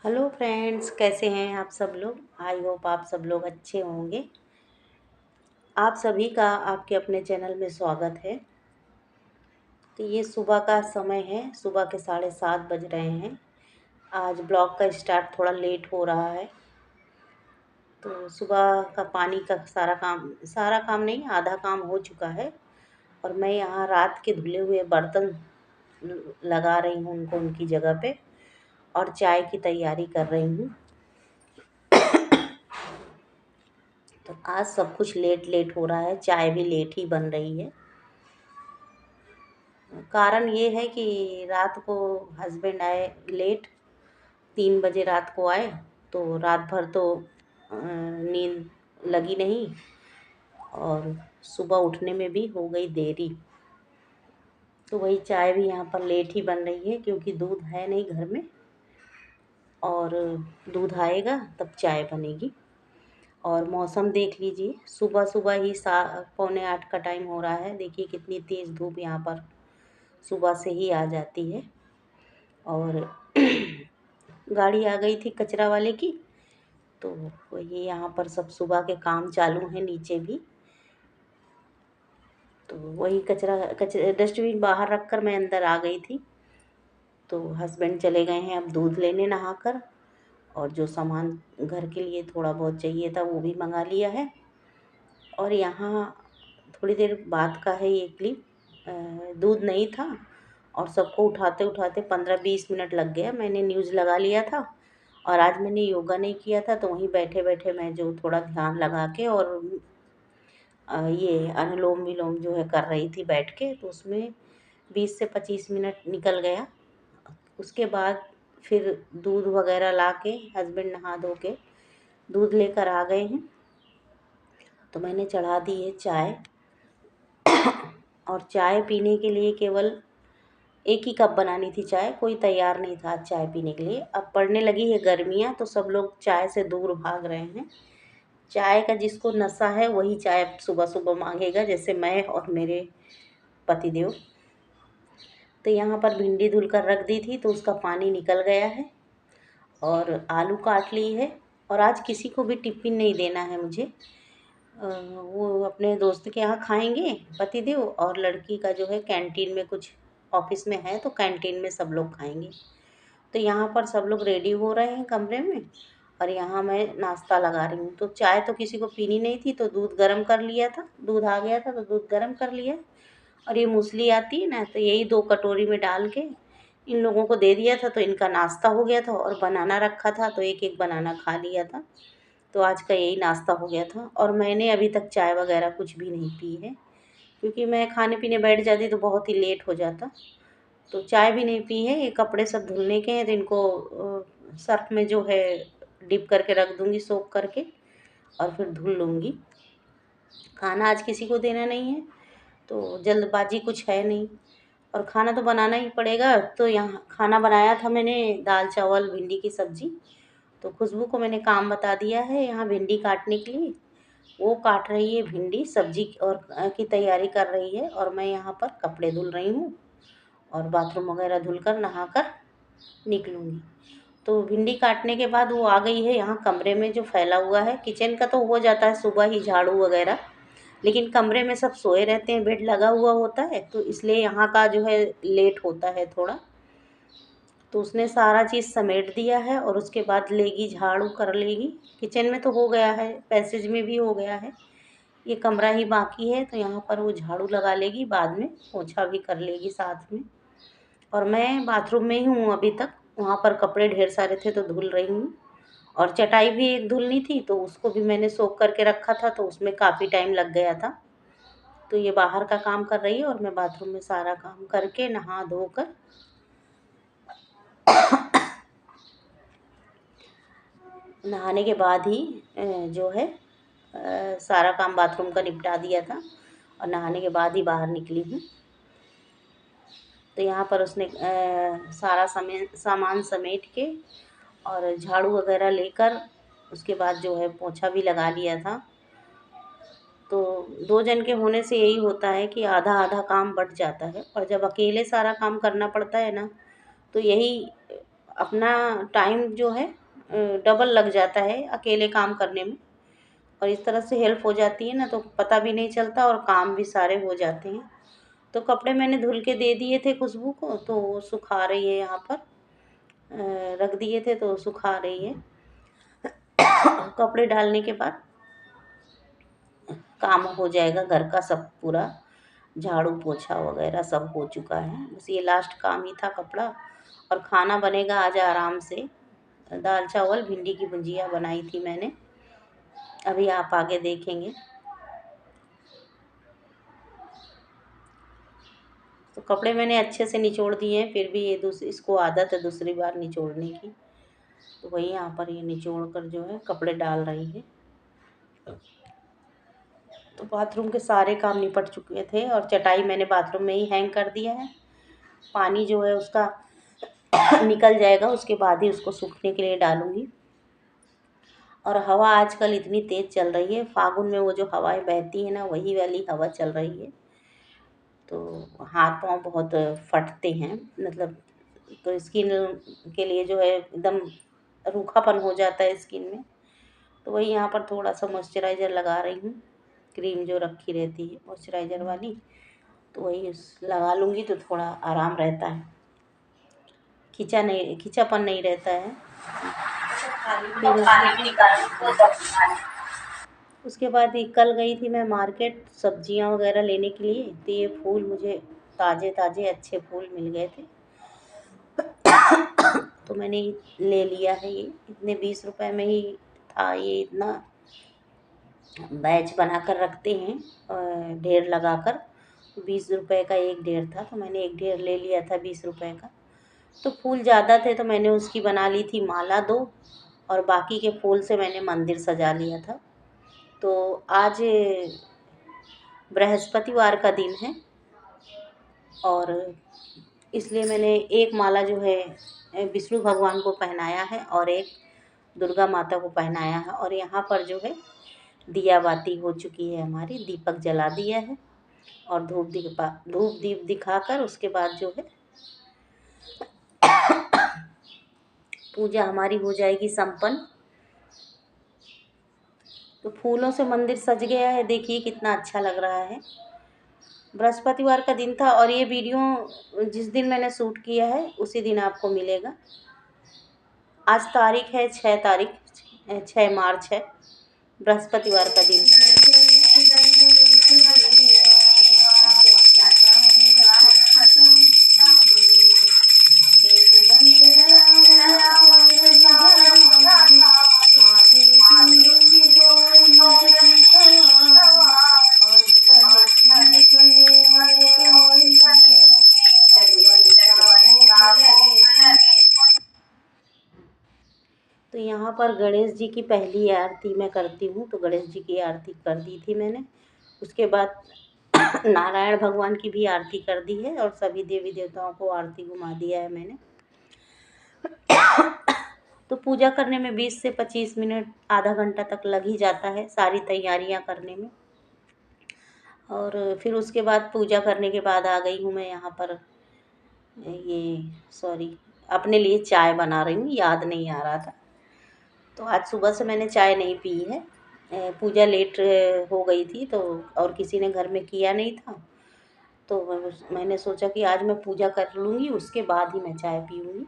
Hello friends, कैसे हैं आप सब लोग। आई होप आप सब लोग अच्छे होंगे। आप सभी का आपके अपने चैनल में स्वागत है। तो ये सुबह का समय है, सुबह के 7:30 बज रहे हैं। आज ब्लॉग का स्टार्ट थोड़ा लेट हो रहा है। तो सुबह का पानी का सारा काम नहीं, आधा काम हो चुका है। और मैं यहाँ रात के धुले हुए बर्तन लगा रही हूँ उनको उनकी जगह पे, और चाय की तैयारी कर रही हूँ। तो आज सब कुछ लेट लेट हो रहा है, चाय भी लेट ही बन रही है। कारण ये है कि रात को हस्बैंड आए लेट, 3 बजे रात को आए। तो रात भर तो नींद लगी नहीं, और सुबह उठने में भी हो गई देरी। तो वही चाय भी यहाँ पर लेट ही बन रही है, क्योंकि दूध है नहीं घर में, और दूध आएगा तब चाय बनेगी। और मौसम देख लीजिए, सुबह सुबह ही 7:45 का टाइम हो रहा है। देखिए कितनी तेज़ धूप यहाँ पर सुबह से ही आ जाती है। और गाड़ी आ गई थी कचरा वाले की, तो वही यहाँ पर सब सुबह के काम चालू हैं नीचे भी। तो वही कचरा डस्टबिन बाहर रख कर मैं अंदर आ गई थी। तो हस्बैंड चले गए हैं अब दूध लेने नहाकर, और जो सामान घर के लिए थोड़ा बहुत चाहिए था वो भी मंगा लिया है। और यहाँ थोड़ी देर बाद का है ये क्लिप। दूध नहीं था, और सबको उठाते उठाते 15-20 मिनट लग गया। मैंने न्यूज़ लगा लिया था, और आज मैंने योगा नहीं किया था, तो वहीं बैठे बैठे मैं जो थोड़ा ध्यान लगा के और ये अनुलोम विलोम जो है कर रही थी बैठ के, तो उसमें 20 से 25 मिनट निकल गया। उसके बाद फिर दूध वगैरह ला के हस्बैंड नहा धो के दूध लेकर आ गए हैं। तो मैंने चढ़ा दी है चाय। और चाय पीने के लिए केवल एक ही कप बनानी थी चाय, कोई तैयार नहीं था चाय पीने के लिए। अब पड़ने लगी है गर्मियाँ, तो सब लोग चाय से दूर भाग रहे हैं। चाय का जिसको नशा है वही चाय सुबह सुबह मांगेगा, जैसे मैं और मेरे पतिदेव। तो यहाँ पर भिंडी धुल कर रख दी थी, तो उसका पानी निकल गया है। और आलू काट ली है। और आज किसी को भी टिफ़िन नहीं देना है मुझे। वो अपने दोस्त के यहाँ खाएंगे पतिदेव, और लड़की का जो है कैंटीन में कुछ ऑफिस में है, तो कैंटीन में सब लोग खाएंगे। तो यहाँ पर सब लोग रेडी हो रहे हैं कमरे में, और यहाँ मैं नाश्ता लगा रही हूँ। तो चाय तो किसी को पीनी नहीं थी, तो दूध गर्म कर लिया था, दूध आ गया था तो दूध गर्म कर लिया। और ये मूसली आती है ना, तो यही 2 कटोरी में डाल के इन लोगों को दे दिया था, तो इनका नाश्ता हो गया था। और बनाना रखा था, तो एक एक बनाना खा लिया था। तो आज का यही नाश्ता हो गया था। और मैंने अभी तक चाय वगैरह कुछ भी नहीं पी है, क्योंकि मैं खाने पीने बैठ जाती तो बहुत ही लेट हो जाता। तो चाय भी नहीं पी है। ये कपड़े सब धुलने के हैं, तो इनको सर्फ में जो है डिप करके रख दूँगी, सोख करके, और फिर धुल लूँगी। खाना आज किसी को देना नहीं है, तो जल्दबाजी कुछ है नहीं, और खाना तो बनाना ही पड़ेगा। तो यहाँ खाना बनाया था मैंने, दाल चावल भिंडी की सब्ज़ी। तो खुशबू को मैंने काम बता दिया है यहाँ भिंडी काटने के लिए। वो काट रही है भिंडी, सब्जी और की तैयारी कर रही है, और मैं यहाँ पर कपड़े धुल रही हूँ, और बाथरूम वगैरह धुलकर नहाकर निकलूँगी। तो भिंडी काटने के बाद वो आ गई है यहाँ कमरे में जो फैला हुआ है। किचन का तो हो जाता है सुबह ही झाड़ू वगैरह, लेकिन कमरे में सब सोए रहते हैं, बेड लगा हुआ होता है, तो इसलिए यहाँ का जो है लेट होता है थोड़ा। तो उसने सारा चीज़ समेट दिया है, और उसके बाद लेगी झाड़ू कर लेगी। किचन में तो हो गया है, पैसेज में भी हो गया है, ये कमरा ही बाकी है। तो यहाँ पर वो झाड़ू लगा लेगी, बाद में पोछा भी कर लेगी साथ में। और मैं बाथरूम में ही हूँ अभी तक, वहाँ पर कपड़े ढेर सारे थे तो धुल रही हूँ। और चटाई भी एक धुलनी थी, तो उसको भी मैंने सोख करके रखा था, तो उसमें काफ़ी टाइम लग गया था। तो ये बाहर का काम कर रही है, और मैं बाथरूम में सारा काम करके नहा धोकर नहाने के बाद ही जो है सारा काम बाथरूम का निपटा दिया था, और नहाने के बाद ही बाहर निकली हूँ। तो यहाँ पर उसने सारा सामान समेट के और झाड़ू वगैरह लेकर उसके बाद जो है पोछा भी लगा लिया था। तो 2 जन के होने से यही होता है कि आधा आधा काम बँट जाता है, और जब अकेले सारा काम करना पड़ता है ना, तो यही अपना टाइम जो है डबल लग जाता है अकेले काम करने में, और इस तरह से हेल्प हो जाती है ना, तो पता भी नहीं चलता और काम भी सारे हो जाते हैं। तो कपड़े मैंने धुल के दे दिए थे खुशबू को, तो वो सुखा रही है यहाँ पर। रख दिए थे तो सुखा रही है। कपड़े डालने के बाद काम हो जाएगा, घर का सब पूरा झाड़ू पोछा वगैरह सब हो चुका है, बस ये लास्ट काम ही था कपड़ा। और खाना बनेगा आज आराम से। दाल चावल भिंडी की भुजिया बनाई थी मैंने, अभी आप आगे देखेंगे। तो कपड़े मैंने अच्छे से निचोड़ दिए हैं, फिर भी ये इसको आदत है दूसरी बार निचोड़ने की, तो वही यहाँ पर ये निचोड़ कर जो है कपड़े डाल रही है। तो बाथरूम के सारे काम निपट चुके थे, और चटाई मैंने बाथरूम में ही हैंग कर दिया है। पानी जो है उसका निकल जाएगा, उसके बाद ही उसको सूखने के लिए डालूंगी। और हवा आजकल इतनी तेज़ चल रही है, फागुन में वो जो हवाएं बहती है ना, वही वाली हवा चल रही है, तो हाथ पाँव बहुत फटते हैं, मतलब तो स्किन के लिए जो है एकदम रूखापन हो जाता है स्किन में। तो वही यहाँ पर थोड़ा सा मॉइस्चराइज़र लगा रही हूँ, क्रीम जो रखी रहती है मॉइस्चराइज़र वाली, तो वही लगा लूँगी तो थोड़ा आराम रहता है, खिंचापन नहीं रहता है। उसके बाद कल गई थी मैं मार्केट सब्जियां वगैरह लेने के लिए, तो ये फूल मुझे ताज़े ताज़े अच्छे फूल मिल गए थे, तो मैंने ले लिया है। ये इतने 20 रुपए में ही था, ये इतना बैच बना कर रखते हैं ढेर लगा कर, 20 रुपए का एक ढेर था, तो मैंने एक ढेर ले लिया था 20 रुपए का। तो फूल ज़्यादा थे तो मैंने उसकी बना ली थी माला 2, और बाकी के फूल से मैंने मंदिर सजा लिया था। तो आज बृहस्पतिवार का दिन है, और इसलिए मैंने एक माला जो है विष्णु भगवान को पहनाया है, और एक दुर्गा माता को पहनाया है। और यहाँ पर जो है दिया बाती हो चुकी है हमारी, दीपक जला दिया है, और धूप दीप दिखाकर उसके बाद जो है पूजा हमारी हो जाएगी संपन्न। तो फूलों से मंदिर सज गया है, देखिए कितना अच्छा लग रहा है। बृहस्पतिवार का दिन था, और ये वीडियो जिस दिन मैंने शूट किया है उसी दिन आपको मिलेगा। आज तारीख है 6 तारीख, 6 मार्च है, बृहस्पतिवार का दिन। तो यहाँ पर गणेश जी की पहली आरती मैं करती हूँ, तो गणेश जी की आरती कर दी थी मैंने। उसके बाद नारायण भगवान की भी आरती कर दी है, और सभी देवी देवताओं को आरती घुमा दिया है मैंने। तो पूजा करने में 20 से 25 मिनट, आधा घंटा तक लग ही जाता है सारी तैयारियां करने में। और फिर उसके बाद पूजा करने के बाद आ गई हूँ मैं यहाँ पर, अपने लिए चाय बना रही हूँ, याद नहीं आ रहा था। तो आज सुबह से मैंने चाय नहीं पी है, पूजा लेट हो गई थी, तो और किसी ने घर में किया नहीं था, तो मैंने सोचा कि आज मैं पूजा कर लूँगी, उसके बाद ही मैं चाय पीऊँगी।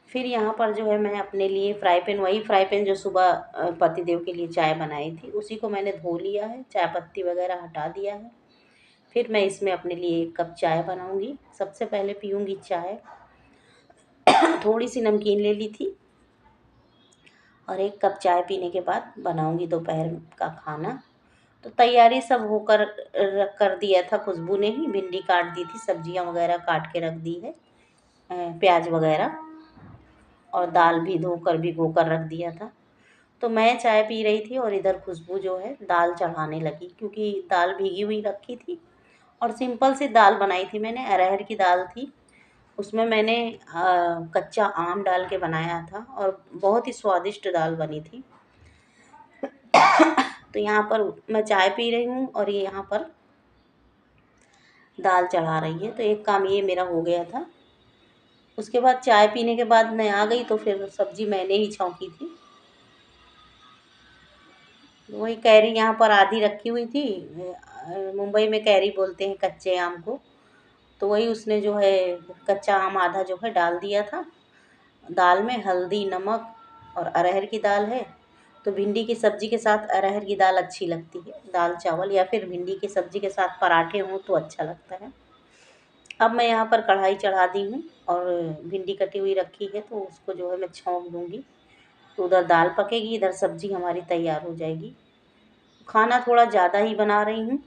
फिर यहाँ पर जो है मैं अपने लिए वही फ्राई पैन जो सुबह पतिदेव के लिए चाय बनाई थी, उसी को मैंने धो लिया है, चाय पत्ती वगैरह हटा दिया है। फिर मैं इसमें अपने लिए 1 कप चाय बनाऊँगी। सबसे पहले पीऊँगी चाय, थोड़ी सी नमकीन ले ली थी, और 1 कप चाय पीने के बाद बनाऊँगी दोपहर का खाना। तो तैयारी सब होकर कर दिया था, खुशबू ने ही भिंडी काट दी थी, सब्जियां वगैरह काट के रख दी है, प्याज वगैरह, और दाल भी भिगो कर रख दिया था। तो मैं चाय पी रही थी, और इधर खुशबू जो है दाल चढ़ाने लगी, क्योंकि दाल भीगी हुई रखी थी, और सिंपल सी दाल बनाई थी मैंने, अरहर की दाल थी। उसमें मैंने कच्चा आम डाल के बनाया था, और बहुत ही स्वादिष्ट दाल बनी थी। तो यहाँ पर मैं चाय पी रही हूँ, और ये यहाँ पर दाल चढ़ा रही है। तो एक काम ये मेरा हो गया था। उसके बाद चाय पीने के बाद मैं आ गई तो फिर सब्जी मैंने ही छौंकी थी। वही कैरी यहाँ पर आधी रखी हुई थी। मुंबई में कैरी बोलते हैं कच्चे आम को। तो वही उसने जो है कच्चा आम आधा जो है डाल दिया था दाल में। हल्दी, नमक और अरहर की दाल है, तो भिंडी की सब्ज़ी के साथ अरहर की दाल अच्छी लगती है, दाल चावल, या फिर भिंडी की सब्ज़ी के साथ पराठे हों तो अच्छा लगता है। अब मैं यहाँ पर कढ़ाई चढ़ा दी हूँ और भिंडी कटी हुई रखी है, तो उसको जो है मैं छौंक दूँगी। तो उधर दाल पकेगी, इधर सब्ज़ी हमारी तैयार हो जाएगी। खाना थोड़ा ज़्यादा ही बना रही हूँ।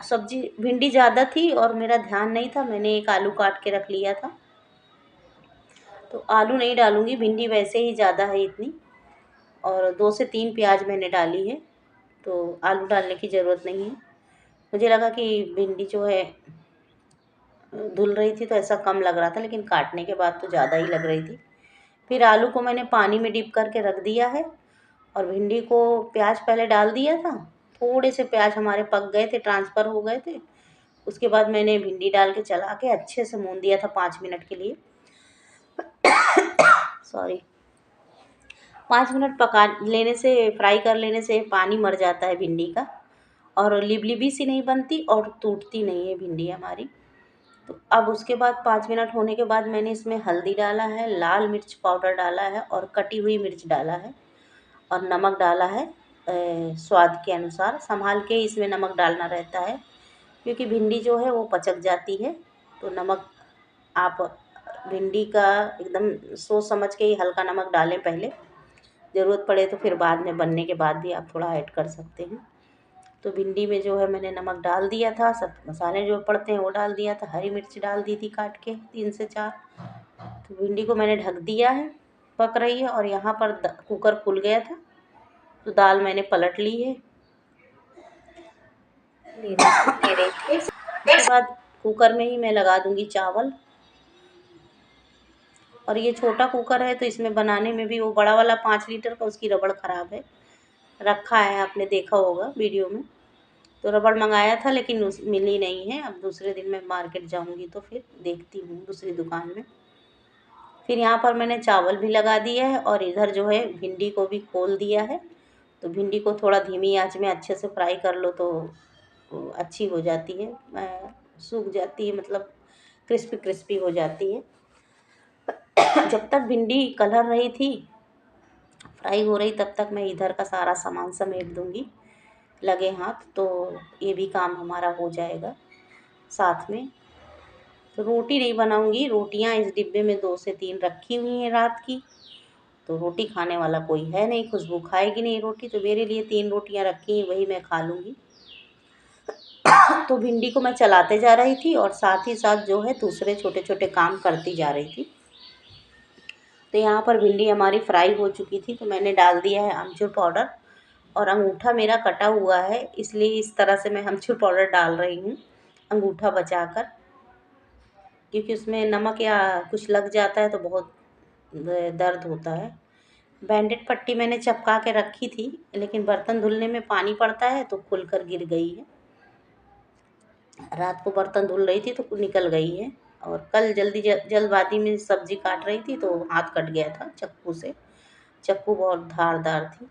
सब्ज़ी भिंडी ज़्यादा थी और मेरा ध्यान नहीं था, मैंने एक आलू काट के रख लिया था, तो आलू नहीं डालूँगी, भिंडी वैसे ही ज़्यादा है इतनी। और 2 से 3 प्याज मैंने डाली है, तो आलू डालने की ज़रूरत नहीं है। मुझे लगा कि भिंडी जो है धुल रही थी तो ऐसा कम लग रहा था, लेकिन काटने के बाद तो ज़्यादा ही लग रही थी। फिर आलू को मैंने पानी में डिप करके रख दिया है और भिंडी को प्याज पहले डाल दिया था। थोड़े से प्याज हमारे पक गए थे, ट्रांसफ़र हो गए थे। उसके बाद मैंने भिंडी डाल के चला के अच्छे से भून दिया था 5 मिनट के लिए। सॉरी। 5 मिनट पका लेने से, फ्राई कर लेने से पानी मर जाता है भिंडी का, और लिबलिबी सी नहीं बनती और टूटती नहीं है भिंडी हमारी। तो अब उसके बाद 5 मिनट होने के बाद मैंने इसमें हल्दी डाला है, लाल मिर्च पाउडर डाला है और कटी हुई मिर्च डाला है, और नमक डाला है स्वाद के अनुसार। संभाल के इसमें नमक डालना रहता है, क्योंकि भिंडी जो है वो पचक जाती है। तो नमक आप भिंडी का एकदम सोच समझ के ही हल्का नमक डालें पहले, ज़रूरत पड़े तो फिर बाद में बनने के बाद भी आप थोड़ा ऐड कर सकते हैं। तो भिंडी में जो है मैंने नमक डाल दिया था, सब मसाले जो पड़ते हैं वो डाल दिया था, हरी मिर्च डाल दी थी काट के 3 से 4। तो भिंडी को मैंने ढक दिया है, पक रही है। और यहाँ पर कुकर फूल गया था, तो दाल मैंने पलट ली है। उसके बाद कुकर में ही मैं लगा दूँगी चावल। और ये छोटा कुकर है तो इसमें बनाने में भी, वो बड़ा वाला 5 लीटर का, उसकी रबड़ ख़राब है, रखा है, आपने देखा होगा वीडियो में। तो रबड़ मंगाया था लेकिन मिली नहीं है। अब दूसरे दिन मैं मार्केट जाऊंगी तो फिर देखती हूँ दूसरी दुकान में। फिर यहाँ पर मैंने चावल भी लगा दिया है और इधर जो है भिंडी को भी खोल दिया है। तो भिंडी को थोड़ा धीमी आंच में अच्छे से फ्राई कर लो तो अच्छी हो जाती है, सूख जाती है, मतलब क्रिस्पी क्रिस्पी हो जाती है। जब तक भिंडी कलर रही थी, फ्राई हो रही, तब तक मैं इधर का सारा सामान समेट दूँगी लगे हाथ, तो ये भी काम हमारा हो जाएगा साथ में। तो रोटी नहीं बनाऊंगी, रोटियां इस डिब्बे में 2 से 3 रखी हुई हैं रात की। तो रोटी खाने वाला कोई है नहीं, खुशबू खाएगी नहीं रोटी, तो मेरे लिए 3 रोटियां रखी हैं, वही मैं खा लूँगी। तो भिंडी को मैं चलाते जा रही थी और साथ ही साथ जो है दूसरे छोटे छोटे काम करती जा रही थी। तो यहाँ पर भिंडी हमारी फ्राई हो चुकी थी, तो मैंने डाल दिया है अमचूर पाउडर। और अंगूठा मेरा कटा हुआ है, इसलिए इस तरह से मैं अमचूर पाउडर डाल रही हूँ, अंगूठा बचाकर, क्योंकि उसमें नमक या कुछ लग जाता है तो बहुत दर्द होता है। बैंडेड पट्टी मैंने चपका के रखी थी, लेकिन बर्तन धुलने में पानी पड़ता है तो खुलकर गिर गई है। रात को बर्तन धुल रही थी तो निकल गई है। और कल जल्दबाजी में सब्जी काट रही थी तो हाथ कट गया था चाकू से, चाकू बहुत धारदार थी।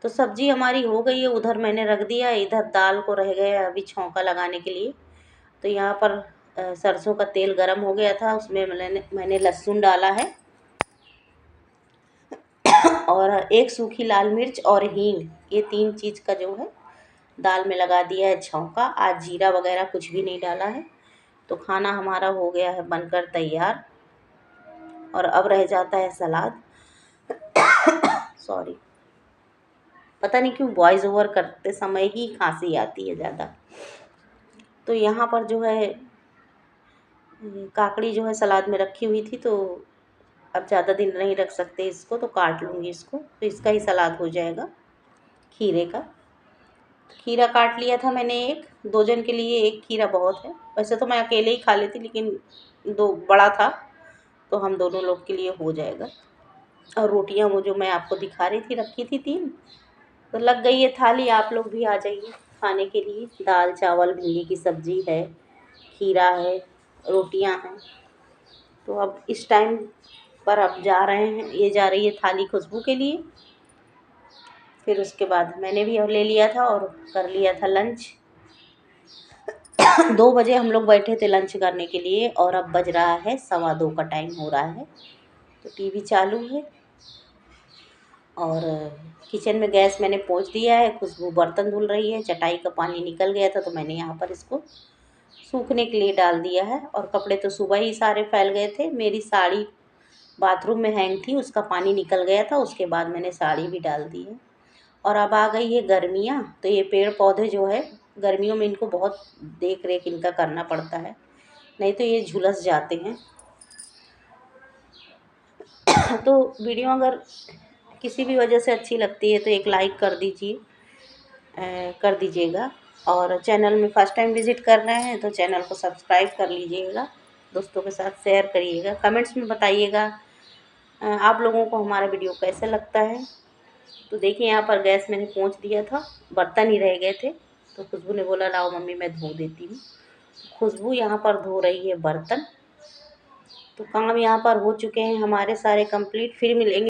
तो सब्जी हमारी हो गई है, उधर मैंने रख दिया, इधर दाल को रह गया अभी छौंका लगाने के लिए। तो यहाँ पर सरसों का तेल गरम हो गया था, उसमें मैंने लहसुन डाला है और एक सूखी लाल मिर्च और हींग, ये 3 चीज़ का जो है दाल में लगा दिया है छौंका। आज जीरा वगैरह कुछ भी नहीं डाला है। तो खाना हमारा हो गया है बनकर तैयार, और अब रह जाता है सलाद। सॉरी, पता नहीं क्यों वॉइस ओवर करते समय ही खांसी आती है ज़्यादा। तो यहाँ पर जो है काकड़ी जो है सलाद में रखी हुई थी, तो अब ज़्यादा दिन नहीं रख सकते इसको, तो काट लूँगी इसको, तो इसका ही सलाद हो जाएगा खीरे का। खीरा काट लिया था मैंने, 2 जन के लिए 1 खीरा बहुत है। वैसे तो मैं अकेले ही खा लेती, लेकिन 2 बड़ा था तो हम दोनों लोग के लिए हो जाएगा। और रोटियां वो जो मैं आपको दिखा रही थी रखी थी 3, तो लग गई है थाली। आप लोग भी आ जाइए खाने के लिए। दाल चावल भिंडी की सब्जी है, खीरा है, रोटियां हैं। तो अब इस टाइम पर अब जा रहे हैं, ये जा रही है थाली खुशबू के लिए। फिर उसके बाद मैंने भी अब ले लिया था और कर लिया था लंच। 2 बजे हम लोग बैठे थे लंच करने के लिए और अब बज रहा है 2:15 का टाइम हो रहा है। तो टीवी चालू है और किचन में गैस मैंने पोंछ दिया है। खुशबू बर्तन धुल रही है, चटाई का पानी निकल गया था तो मैंने यहाँ पर इसको सूखने के लिए डाल दिया है। और कपड़े तो सुबह ही सारे फैल गए थे। मेरी साड़ी बाथरूम में हैंग थी, उसका पानी निकल गया था, उसके बाद मैंने साड़ी भी डाल दी है। और अब आ गई है गर्मियाँ, तो ये पेड़ पौधे जो है गर्मियों में इनको बहुत देख रेख इनका करना पड़ता है, नहीं तो ये झुलस जाते हैं। तो वीडियो अगर किसी भी वजह से अच्छी लगती है तो एक लाइक कर दीजिएगा। और चैनल में फर्स्ट टाइम विज़िट कर रहे हैं तो चैनल को सब्सक्राइब कर लीजिएगा। दोस्तों के साथ शेयर करिएगा, कमेंट्स में बताइएगा आप लोगों को हमारा वीडियो कैसा लगता है। तो देखिए यहाँ पर गैस मैंने पोंछ दिया था, बर्तन ही रह गए थे तो खुशबू ने बोला लाओ मम्मी मैं धो देती हूँ। खुशबू यहाँ पर धो रही है बर्तन। तो काम यहाँ पर हो चुके हैं हमारे सारे कंप्लीट। फिर मिलेंगे